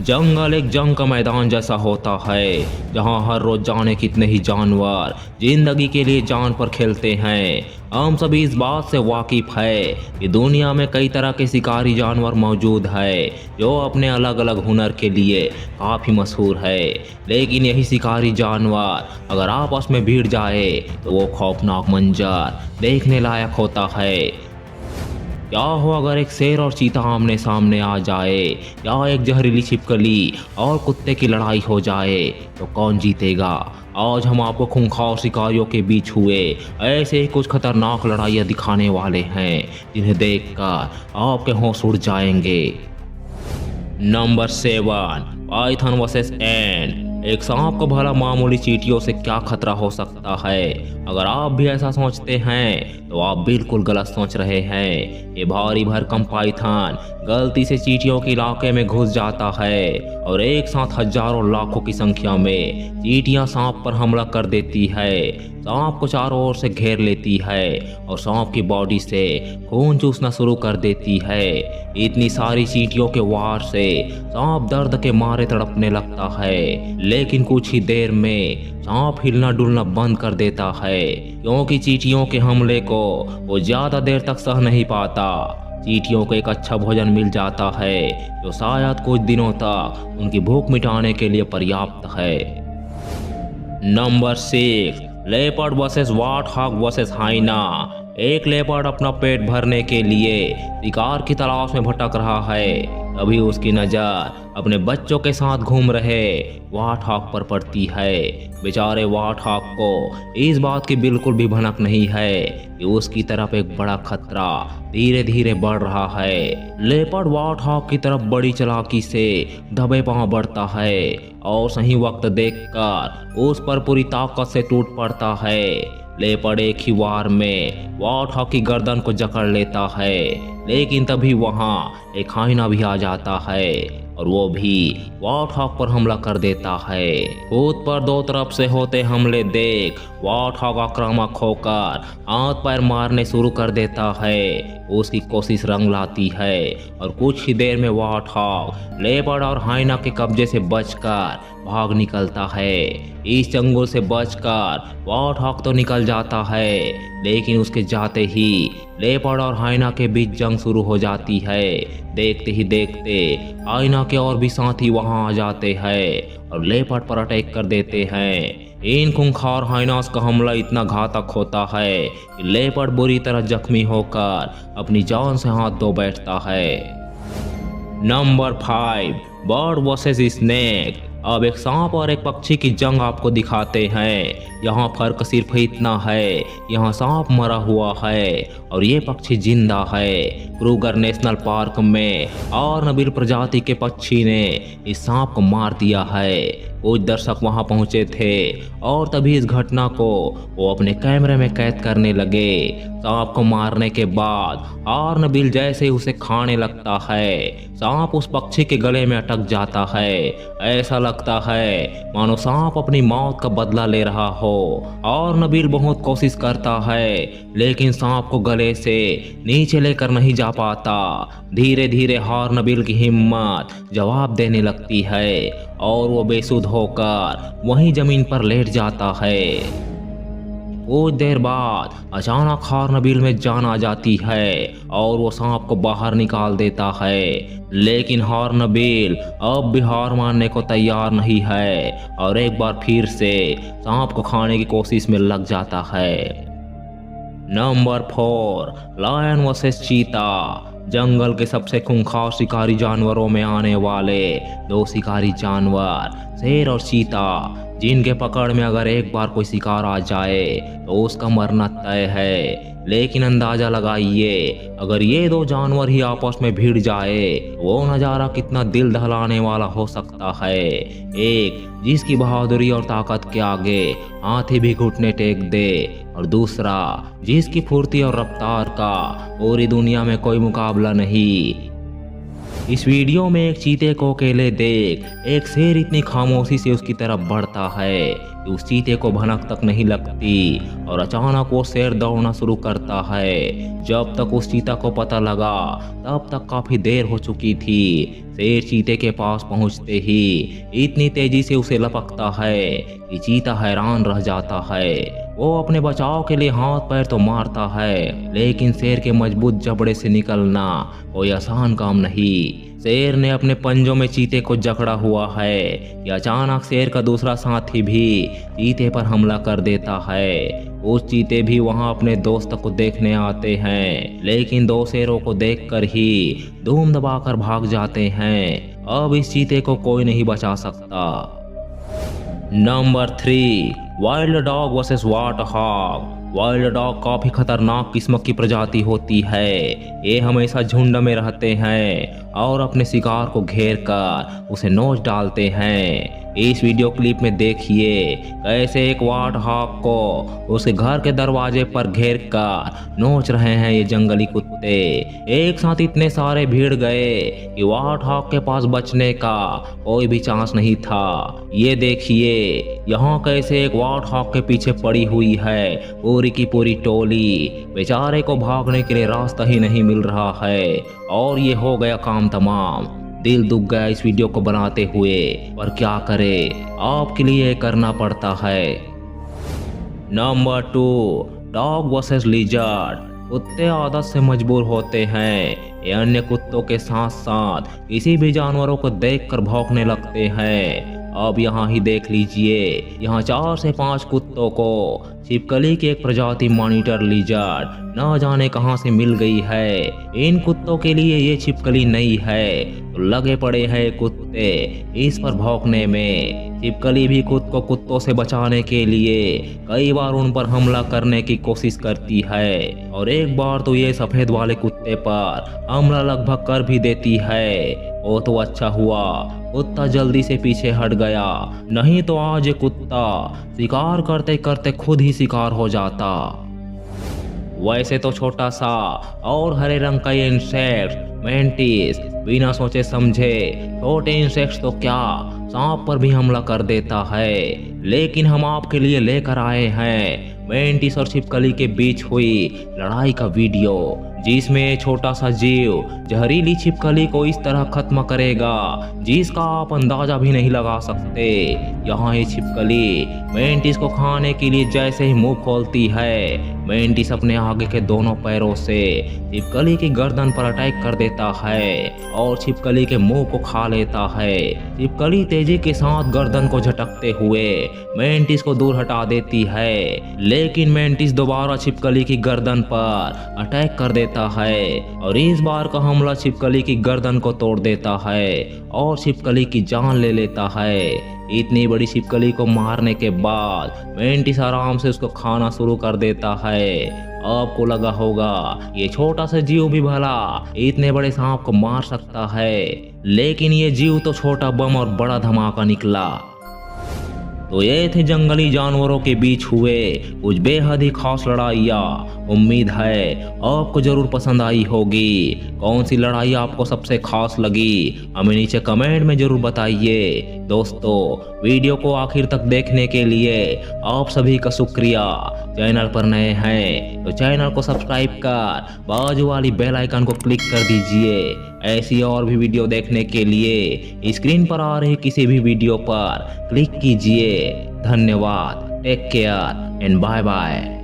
जंगल एक जंग का मैदान जैसा होता है जहां हर रोज जाने कितने ही जानवर जिंदगी के लिए जान पर खेलते हैं। हम सभी इस बात से वाकिफ है कि दुनिया में कई तरह के शिकारी जानवर मौजूद है जो अपने अलग अलग हुनर के लिए काफ़ी मशहूर है। लेकिन यही शिकारी जानवर अगर आपस में भिड़ जाए तो वो खौफनाक मंजर देखने लायक होता है। क्या हो अगर एक शेर और चीता आमने सामने आ जाए, या एक जहरीली छिपकली और कुत्ते की लड़ाई हो जाए, तो कौन जीतेगा? आज हम आपको खूंखार शिकारियों के बीच हुए ऐसे ही कुछ खतरनाक लड़ाइयाँ दिखाने वाले हैं जिन्हें देखकर आपके होश उड़ जाएंगे। नंबर 7, पाइथन वर्सेस एंट। एक सांप को भला मामूली चींटियों से क्या खतरा हो सकता है? अगर आप भी ऐसा सोचते हैं तो आप बिल्कुल गलत सोच रहे हैं। ये भारी भरकम पाइथन गलती से चींटियों के इलाके में घुस जाता है और एक साथ हजारों लाखों की संख्या में चींटियां सांप पर हमला कर देती है। सांप को चारों ओर से घेर लेती है और सांप की बॉडी से खून चूसना शुरू कर देती है। इतनी सारी चींटियों के वार से सांप दर्द के मारे तड़पने लगता है, लेकिन कुछ ही देर में सांप हिलना डुलना बंद कर देता है क्योंकि चींटियों के हमले को वो ज्यादा देर तक सह नहीं पाता। चींटियों को एक अच्छा भोजन मिल जाता है जो शायद कुछ दिनों तक उनकी भूख मिटाने के लिए पर्याप्त है। Number 6, leopard versus warthog versus hyena. एक लेपर्ड अपना पेट भरने के लिए शिकार की तलाश में भटक रहा है, तभी उसकी नज़र अपने बच्चों के साथ घूम रहे वार्थॉग पर पड़ती है। बेचारे वार्थॉग को इस बात की बिल्कुल भी भनक नहीं है कि उसकी तरफ एक बड़ा खतरा धीरे धीरे बढ़ रहा है। लेपर्ड वार्थॉग की तरफ बड़ी चालाकी से दबे पांव बढ़ता है और सही वक्त देखकर उस पर पूरी ताकत से टूट पड़ता है। लेपर्ड एक ही वार में वार्थॉग की गर्दन को जकड़ लेता है, लेकिन तभी वहां एक हाइना भी आ जाता है और वो भी वार्थॉग पर हमला कर देता है। खुद पर दो तरफ से होते हमले देख वार्थॉग आक्रामक होकर हाथ पैर मारने शुरू कर देता है। उसकी कोशिश रंग लाती है और कुछ ही देर में वार्थॉग लेपर्ड और हाइना के कब्जे से बचकर भाग निकलता है। इस चंगुल से बचकर वार्थॉग तो निकल जाता है, लेकिन उसके जाते ही लेपर्ड और हाइना के बीच जंग शुरू हो जाती है। देखते ही देखते हाइना के और भी साथी वहां आ जाते हैं और लेपर्ड पर अटैक कर देते हैं। इन खूंखार हाइनास का हमला इतना घातक होता है कि लेपर्ड बुरी तरह जख्मी होकर अपनी जान से हाथ धो बैठता है। Number 5, bird versus snake. अब एक सांप और एक पक्षी की जंग आपको दिखाते हैं। यहाँ फर्क सिर्फ इतना है, यहाँ सांप मरा हुआ है और ये पक्षी जिंदा है। क्रूगर नेशनल पार्क में हॉर्नबिल प्रजाति के पक्षी ने इस सांप को मार दिया है। कुछ दर्शक वहां पहुंचे थे और तभी इस घटना को वो अपने कैमरे में कैद करने लगे। सांप को मारने के बाद हॉर्नबिल जैसे उसे खाने लगता है, सांप उस पक्षी के गले में अटक जाता है। ऐसा लगता है मानो सांप अपनी मौत का बदला ले रहा हो। हॉर्नबिल बहुत कोशिश करता है, लेकिन सांप को गले से नीचे लेकर नहीं जा पाता। धीरे धीरे हॉर्नबिल की हिम्मत जवाब देने लगती है और वो बेसुध होकर वहीं जमीन पर लेट जाता है। कुछ देर बाद अचानक हॉर्नबिल में जान आ जाती है और वो सांप को बाहर निकाल देता है, लेकिन हॉर्नबिल अब भी हार मानने को तैयार नहीं है और एक बार फिर से सांप को खाने की कोशिश में लग जाता है। नंबर 4, लायन वर्सेस चीता। जंगल के सबसे खूंखार शिकारी जानवरों में आने वाले दो शिकारी जानवर शेर और चीता, जिनके पकड़ में अगर एक बार कोई शिकार आ जाए तो उसका मरना तय है। लेकिन अंदाजा लगाइए, अगर ये दो जानवर ही आपस में भिड़ जाए वो नज़ारा कितना दिल दहलाने वाला हो सकता है। एक जिसकी बहादुरी और ताकत के आगे हाथी भी घुटने टेक दे, और दूसरा जिसकी फुर्ती और रफ्तार का पूरी दुनिया में कोई मुकाबला नहीं। इस वीडियो में एक चीते को अकेले देख एक शेर इतनी खामोशी से उसकी तरफ बढ़ता है कि उस चीते को भनक तक नहीं लगती और अचानक वो शेर दौड़ना शुरू करता है। जब तक उस चीता को पता लगा तब तक काफी देर हो चुकी थी। शेर चीते के पास पहुंचते ही इतनी तेजी से उसे लपकता है कि चीता हैरान रह जाता है। वो अपने बचाव के लिए हाथ पैर तो मारता है, लेकिन शेर के मजबूत जबड़े से निकलना कोई आसान काम नहीं। शेर ने अपने पंजों में चीते को जकड़ा हुआ है कि अचानक शेर का दूसरा साथी भी चीते पर हमला कर देता है। उस चीते भी वहां अपने दोस्त को देखने आते हैं, लेकिन दो शेरों को देखकर ही धूम दबाकर भाग जाते हैं। अब इस चीते को कोई नहीं बचा सकता। Number 3, wild dog versus warthog. Wild dog काफी खतरनाक किस्म की प्रजाति होती है। ये हमेशा झुंड में रहते हैं और अपने शिकार को घेर कर उसे नोच डालते हैं। इस वीडियो क्लिप में देखिए कैसे एक वार्टहॉग को उसके घर के दरवाजे पर घेर कर नोच रहे हैं ये जंगली कुत्ते। एक साथ इतने सारे भीड़ गए कि वार्टहॉग के पास बचने का कोई भी चांस नहीं था। ये देखिए यहाँ कैसे एक वार्टहॉग के पीछे पड़ी हुई है पूरी की पूरी टोली। बेचारे को भागने के लिए रास्ता ही नहीं मिल रहा है और ये हो गया काम तमाम। दिल दुख गया इस वीडियो को बनाते हुए, पर क्या करे, आपके लिए करना पड़ता है। Number 2, dog versus lizard. कुत्ते आदत से मजबूर होते हैं। ये अन्य कुत्तों के साथ साथ किसी भी जानवरों को देखकर भौंकने लगते हैं। अब यहाँ ही देख लीजिए, यहाँ 4 से 5 कुत्तों को छिपकली की एक प्रजाति मॉनिटर लिजर्ड न जाने कहां से मिल गई है। इन कुत्तों के लिए ये छिपकली नई है तो लगे पड़े हैं कुत्ते इस पर भौंकने में। छिपकली भी खुद को कुत्तों से बचाने के लिए कई बार उन पर हमला करने की कोशिश करती है और एक बार तो ये सफेद वाले कुत्ते पर हमला लगभग कर भी देती है। वो तो अच्छा हुआ कुत्ता जल्दी से पीछे हट गया, नहीं तो आज ये कुत्ता शिकार करते करते खुद ही शिकार हो जाता। वैसे तो छोटा सा और हरे रंग का ये इंसेक्ट मेंटिस बिना सोचे समझे छोटे इंसेक्ट्स तो क्या सांप पर भी हमला कर देता है, लेकिन हम आपके लिए लेकर आए हैं मेंटिस और छिपकली के बीच हुई लड़ाई का वीडियो, जिसमें छोटा सा जीव जहरीली छिपकली को इस तरह खत्म करेगा जिसका आप अंदाजा भी नहीं लगा सकते। यहाँ ये छिपकली मेंटिस को खाने के लिए जैसे ही मुंह खोलती है, मेंटिस अपने आगे के दोनों पैरों से छिपकली की गर्दन पर अटैक कर देता है और छिपकली के मुंह को खा लेता है। छिपकली तेजी के साथ गर्दन को झटकते हुए मेंटिस को दूर हटा देती है, लेकिन मेंटिस दोबारा छिपकली की गर्दन पर अटैक कर देता है और इस बार का हमला छिपकली की गर्दन को तोड़ देता है और छिपकली की जान ले लेता है। इतनी बड़ी छिपकली को मारने के बाद मेंटिस आराम से उसको खाना शुरू कर देता है। आपको लगा होगा ये छोटा सा जीव भी भला इतने बड़े सांप को मार सकता है, लेकिन ये जीव तो छोटा बम और बड़ा धमाका निकला। तो ये थे जंगली जानवरों के बीच हुए कुछ बेहद ही खास लड़ाइयाँ। उम्मीद है आपको जरूर पसंद आई होगी। कौन सी लड़ाई आपको सबसे खास लगी हमें नीचे कमेंट में जरूर बताइए। दोस्तों, वीडियो को आखिर तक देखने के लिए आप सभी का शुक्रिया। चैनल पर नए हैं तो चैनल को सब्सक्राइब कर बाजू वाली बेल आइकन को क्लिक कर दीजिए। ऐसी और भी वीडियो देखने के लिए स्क्रीन पर आ रही किसी भी वीडियो पर क्लिक कीजिए। धन्यवाद। Take care and bye bye.